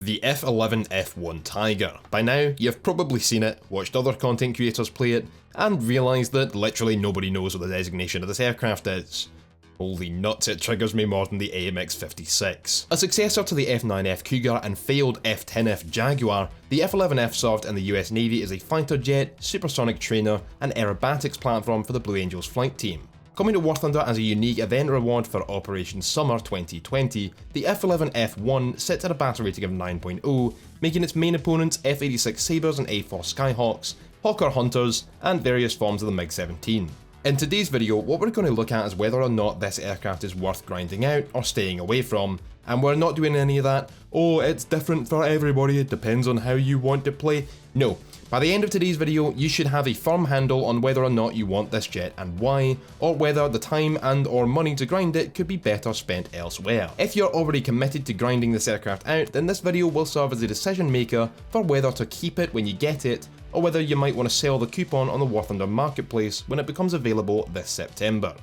The F11F1 Tiger. By now, you've probably seen it, watched other content creators play it, and realised that literally nobody knows what the designation of this aircraft is. Holy nuts, it triggers me more than the AMX-56. A successor to the F9F Cougar and failed F10F Jaguar, the F11F served in the US Navy as a fighter jet, supersonic trainer, and aerobatics platform for the Blue Angels flight team. Coming to War Thunder as a unique event reward for Operation s.u.m.e.r 2020, the F11F1 sits at a battle rating of 9.0, making its main opponents F-86 Sabres and A-4 Skyhawks, Hawker Hunters, and various forms of the MiG-17. In today's video, what we're going to look at is whether or not this aircraft is worth grinding out or staying away from, and we're not doing any of that, oh it's different for everybody, it depends on how you want to play. No. By the end of today's video, you should have a firm handle on whether or not you want this jet and why, or whether the time and or money to grind it could be better spent elsewhere. If you're already committed to grinding this aircraft out, then this video will serve as a decision maker for whether to keep it when you get it, or whether you might want to sell the coupon on the War Thunder marketplace when it becomes available this September.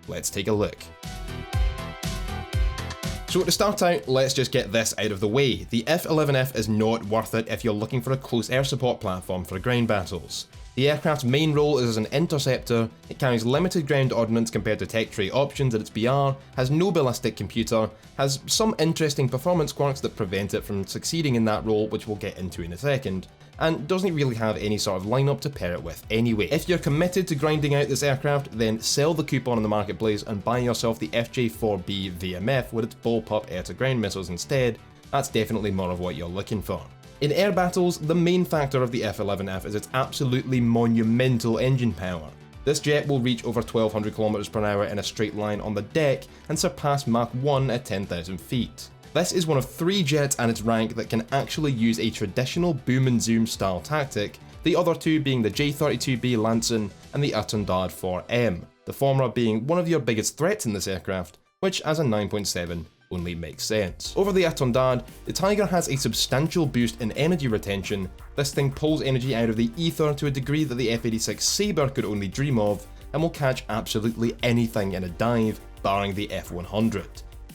Let's take a look. So to start out, let's just get this out of the way. The F11F is not worth it if you're looking for a close air support platform for ground battles. The aircraft's main role is as an interceptor, it carries limited ground ordnance compared to tech tray options at its BR, has no ballistic computer, has some interesting performance quirks that prevent it from succeeding in that role, which we'll get into in a second, and doesn't really have any sort of lineup to pair it with anyway. If you're committed to grinding out this aircraft, then sell the coupon on the marketplace and buy yourself the FJ4B VMF with its bullpup air-to-ground missiles instead. That's definitely more of what you're looking for. In air battles, the main factor of the F11F is its absolutely monumental engine power. This jet will reach over 1200 km/h in a straight line on the deck and surpass Mach 1 at 10,000 feet. This is one of 3 jets and its rank that can actually use a traditional boom and zoom style tactic, the other 2 being the J-32B Lansen and the Untitled 4M, the former being one of your biggest threats in this aircraft, which as a 9.7 only makes sense. Over the Untitled, the Tiger has a substantial boost in energy retention. This thing pulls energy out of the ether to a degree that the F-86 Sabre could only dream of, and will catch absolutely anything in a dive, barring the F-100.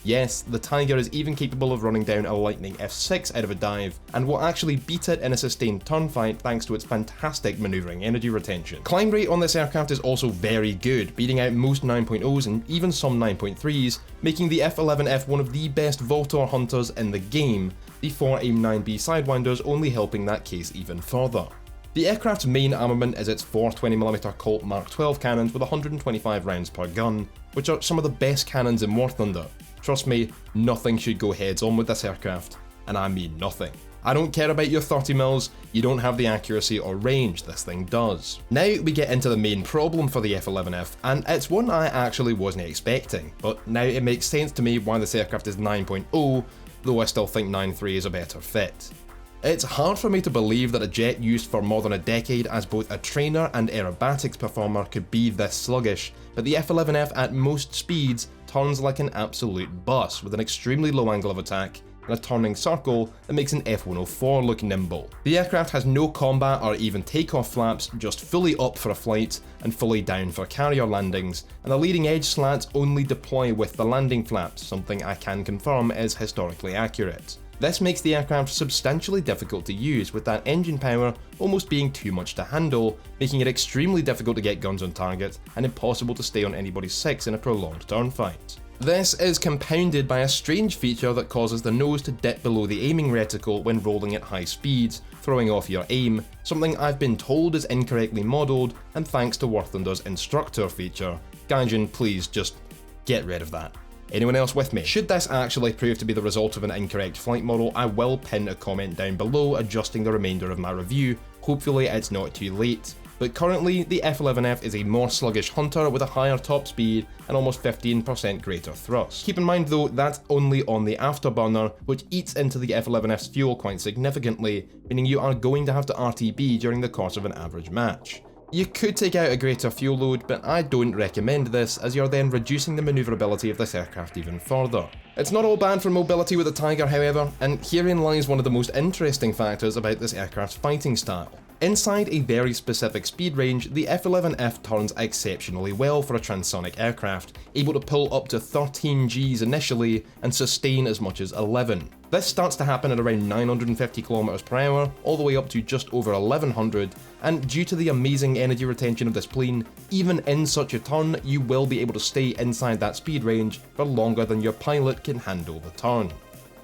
Yes, the Tiger is even capable of running down a Lightning F6 out of a dive, and will actually beat it in a sustained turn fight thanks to its fantastic manoeuvring energy retention. Climb rate on this aircraft is also very good, beating out most 9.0s and even some 9.3s, making the F11F one of the best Voltor hunters in the game, the 4 AIM-9B Sidewinders only helping that case even further. The aircraft's main armament is its 4 20mm Colt Mark 12 cannons with 125 rounds per gun, which are some of the best cannons in War Thunder. Trust me, nothing should go heads on with this aircraft, and I mean nothing. I don't care about your 30mm, you don't have the accuracy or range this thing does. Now we get into the main problem for the F11F, and it's one I actually wasn't expecting, but now it makes sense to me why this aircraft is 9.0, though I still think 9.3 is a better fit. It's hard for me to believe that a jet used for more than a decade as both a trainer and aerobatics performer could be this sluggish, but the F11F at most speeds turns like an absolute bus with an extremely low angle of attack and a turning circle that makes an F-104 look nimble. The aircraft has no combat or even takeoff flaps, just fully up for a flight and fully down for carrier landings, and the leading edge slats only deploy with the landing flaps, something I can confirm is historically accurate. This makes the aircraft substantially difficult to use, with that engine power almost being too much to handle, making it extremely difficult to get guns on target and impossible to stay on anybody's 6 in a prolonged turn fight. This is compounded by a strange feature that causes the nose to dip below the aiming reticle when rolling at high speeds, throwing off your aim, something I've been told is incorrectly modelled, and thanks to War Thunder's instructor feature. Gaijin, please just get rid of that. Anyone else with me? Should this actually prove to be the result of an incorrect flight model, I will pin a comment down below adjusting the remainder of my review. Hopefully it's not too late. But currently, the F11F is a more sluggish hunter with a higher top speed and almost 15% greater thrust. Keep in mind though, that's only on the afterburner, which eats into the F11F's fuel quite significantly, meaning you are going to have to RTB during the course of an average match. You could take out a greater fuel load, but I don't recommend this, as you're then reducing the manoeuvrability of this aircraft even further. It's not all bad for mobility with the Tiger, however, and herein lies one of the most interesting factors about this aircraft's fighting style. Inside a very specific speed range, the F11F turns exceptionally well for a transonic aircraft, able to pull up to 13 Gs initially and sustain as much as 11. This starts to happen at around 950 km per hour, all the way up to just over 1100, and due to the amazing energy retention of this plane, even in such a turn, you will be able to stay inside that speed range for longer than your pilot can handle the turn.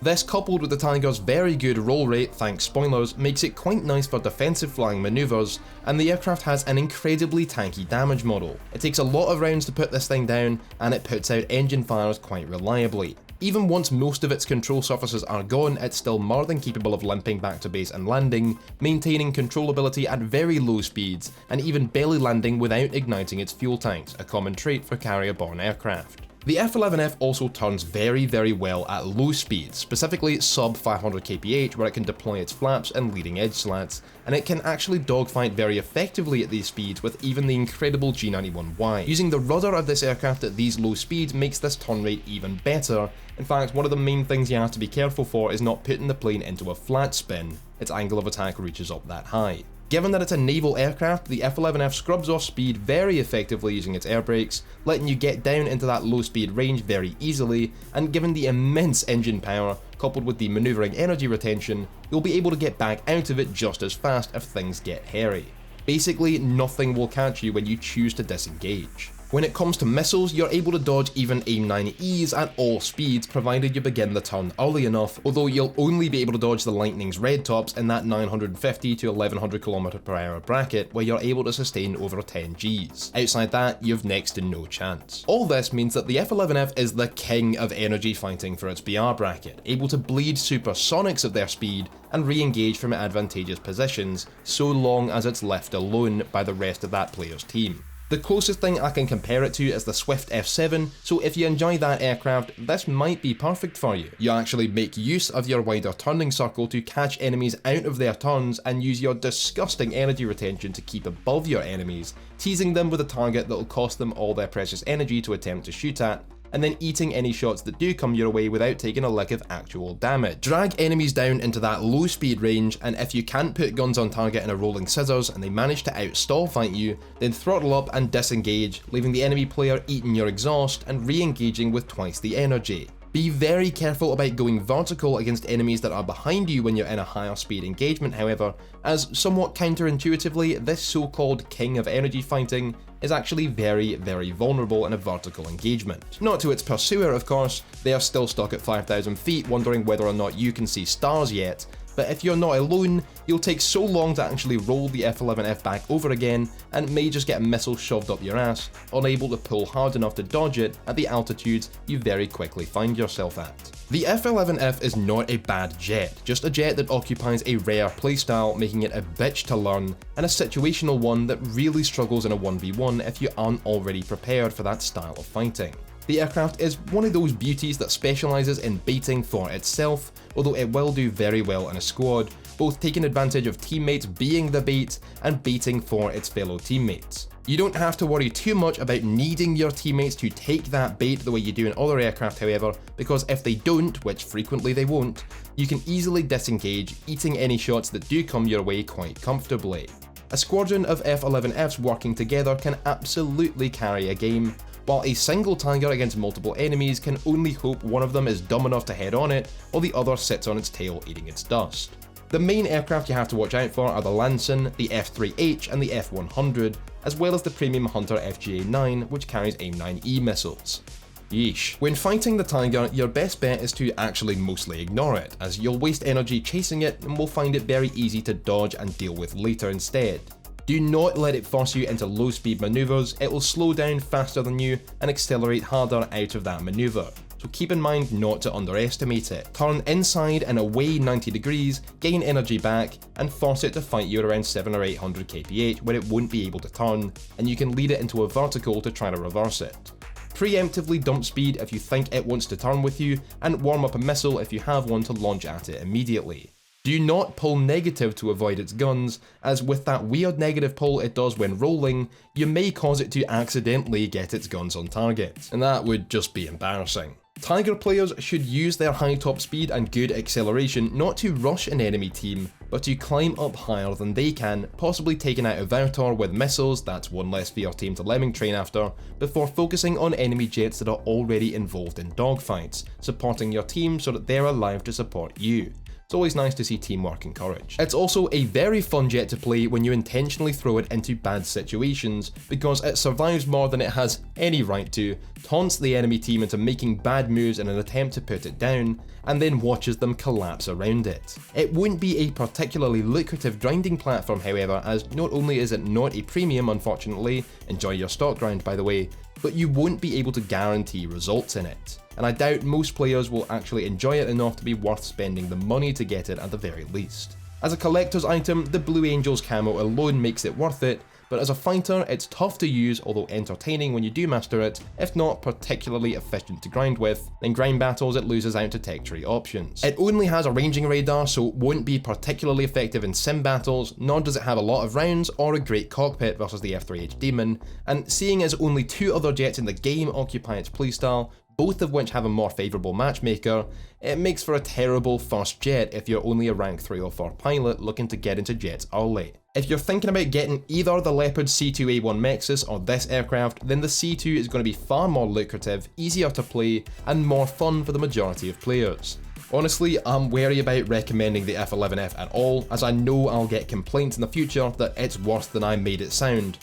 This, coupled with the Tiger's very good roll rate, thanks spoilers, makes it quite nice for defensive flying manoeuvres, and the aircraft has an incredibly tanky damage model. It takes a lot of rounds to put this thing down, and it puts out engine fires quite reliably. Even once most of its control surfaces are gone, it's still more than capable of limping back to base and landing, maintaining controllability at very low speeds, and even belly landing without igniting its fuel tanks, a common trait for carrier-borne aircraft. The F11F also turns very well at low speeds, specifically sub 500 kph, where it can deploy its flaps and leading edge slats, and it can actually dogfight very effectively at these speeds with even the incredible G91Y. Using the rudder of this aircraft at these low speeds makes this turn rate even better. In fact, one of the main things you have to be careful for is not putting the plane into a flat spin. Its angle of attack reaches up that high. Given that it's a naval aircraft, the F11F scrubs off speed very effectively using its air brakes, letting you get down into that low speed range very easily, and given the immense engine power, coupled with the manoeuvring energy retention, you'll be able to get back out of it just as fast if things get hairy. Basically, nothing will catch you when you choose to disengage. When it comes to missiles, you're able to dodge even AIM-9Es at all speeds, provided you begin the turn early enough, although you'll only be able to dodge the Lightning's red tops in that 950 to 1100 km per hour bracket, where you're able to sustain over 10 Gs. Outside that, you've next to no chance. All this means that the F11F is the king of energy fighting for its BR bracket, able to bleed supersonics of their speed and re-engage from advantageous positions, so long as it's left alone by the rest of that player's team. The closest thing I can compare it to is the Swift F7, so if you enjoy that aircraft, this might be perfect for you. You actually make use of your wider turning circle to catch enemies out of their turns and use your disgusting energy retention to keep above your enemies, teasing them with a target that will cost them all their precious energy to attempt to shoot at, and then eating any shots that do come your way without taking a lick of actual damage. Drag enemies down into that low speed range, and if you can't put guns on target in a rolling scissors and they manage to outstall fight you, then throttle up and disengage, leaving the enemy player eating your exhaust and re-engaging with twice the energy. Be very careful about going vertical against enemies that are behind you when you're in a higher speed engagement, however, as somewhat counterintuitively, this so-called king of energy fighting is actually very vulnerable in a vertical engagement. Not to its pursuer, of course. They are still stuck at 5,000 feet wondering whether or not you can see stars yet, but if you're not alone, you'll take so long to actually roll the F11F back over again and may just get a missile shoved up your ass, unable to pull hard enough to dodge it at the altitudes you very quickly find yourself at. The F11F is not a bad jet, just a jet that occupies a rare playstyle, making it a bitch to learn, and a situational one that really struggles in a 1v1 if you aren't already prepared for that style of fighting. The aircraft is one of those beauties that specialises in baiting for itself, although it will do very well in a squad, both taking advantage of teammates being the bait and baiting for its fellow teammates. You don't have to worry too much about needing your teammates to take that bait the way you do in other aircraft, however, because if they don't, which frequently they won't, you can easily disengage, eating any shots that do come your way quite comfortably. A squadron of F11Fs working together can absolutely carry a game, while a single Tiger against multiple enemies can only hope one of them is dumb enough to head on it, while the other sits on its tail eating its dust. The main aircraft you have to watch out for are the Lanson, the F3H and the F100, as well as the premium Hunter FGA-9, which carries AIM-9E missiles. Yeesh. When fighting the Tiger, your best bet is to actually mostly ignore it, as you'll waste energy chasing it and will find it very easy to dodge and deal with later instead. Do not let it force you into low speed manoeuvres, it will slow down faster than you and accelerate harder out of that manoeuvre, so keep in mind not to underestimate it. Turn inside and away 90 degrees, gain energy back, and force it to fight you around 700 or 800 kph where it won't be able to turn, and you can lead it into a vertical to try to reverse it. Preemptively dump speed if you think it wants to turn with you, and warm up a missile if you have one to launch at it immediately. Do not pull negative to avoid its guns, as with that weird negative pull it does when rolling, you may cause it to accidentally get its guns on target, and that would just be embarrassing. Tiger players should use their high top speed and good acceleration not to rush an enemy team, but to climb up higher than they can, possibly taking out a Voltor with missiles, that's one less for your team to lemming train after, before focusing on enemy jets that are already involved in dogfights, supporting your team so that they're alive to support you. It's always nice to see teamwork encouraged. It's also a very fun jet to play when you intentionally throw it into bad situations, because it survives more than it has any right to, taunts the enemy team into making bad moves in an attempt to put it down, and then watches them collapse around it. It wouldn't be a particularly lucrative grinding platform, however, as not only is it not a premium, unfortunately, enjoy your stock grind by the way, but you won't be able to guarantee results in it. And I doubt most players will actually enjoy it enough to be worth spending the money to get it at the very least. As a collector's item, the Blue Angels camo alone makes it worth it, but as a fighter it's tough to use, although entertaining when you do master it, if not particularly efficient to grind with. In grind battles it loses out to tech tree options. It only has a ranging radar, so it won't be particularly effective in sim battles, nor does it have a lot of rounds or a great cockpit versus the F3H Demon, and seeing as only 2 other jets in the game occupy its playstyle, both of which have a more favourable matchmaker, it makes for a terrible first jet if you're only a rank 3 or 4 pilot looking to get into jets early. If you're thinking about getting either the Leopard C2A1 Mexus or this aircraft, then the C2 is going to be far more lucrative, easier to play, and more fun for the majority of players. Honestly, I'm wary about recommending the F11F at all, as I know I'll get complaints in the future that it's worse than I made it sound.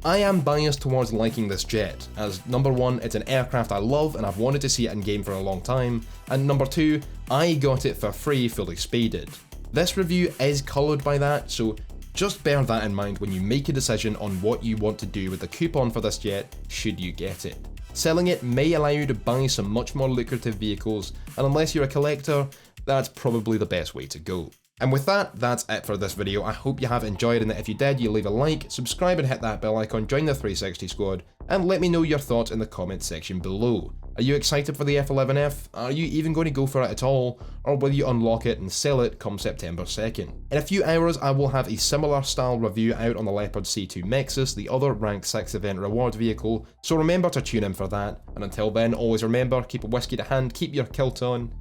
I am biased towards liking this jet, as number 1, it's an aircraft I love and I've wanted to see it in game for a long time, and number 2, I got it for free fully spaded. This review is coloured by that, so just bear that in mind when you make a decision on what you want to do with the coupon for this jet, should you get it. Selling it may allow you to buy some much more lucrative vehicles, and unless you're a collector, that's probably the best way to go. And with that, that's it for this video. I hope you have enjoyed, and that if you did, you leave a like, subscribe and hit that bell icon, join the 360 squad, and let me know your thoughts in the comment section below. Are you excited for the F11F? Are you even going to go for it at all? Or will you unlock it and sell it come September 2nd? In a few hours, I will have a similar style review out on the Leopard C2 Mexus, the other rank 6 event reward vehicle, so remember to tune in for that. And until then, always remember, keep a whiskey to hand, keep your kilt on,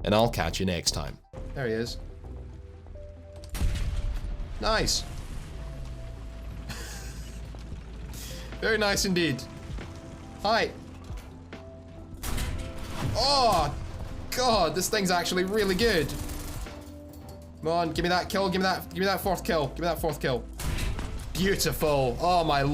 and I'll catch you next time. There he is. Nice. Very nice indeed. Hi. Oh, God, this thing's actually really good. Come on, give me that kill, give me that 4th kill, give me that 4th kill. Beautiful. Oh my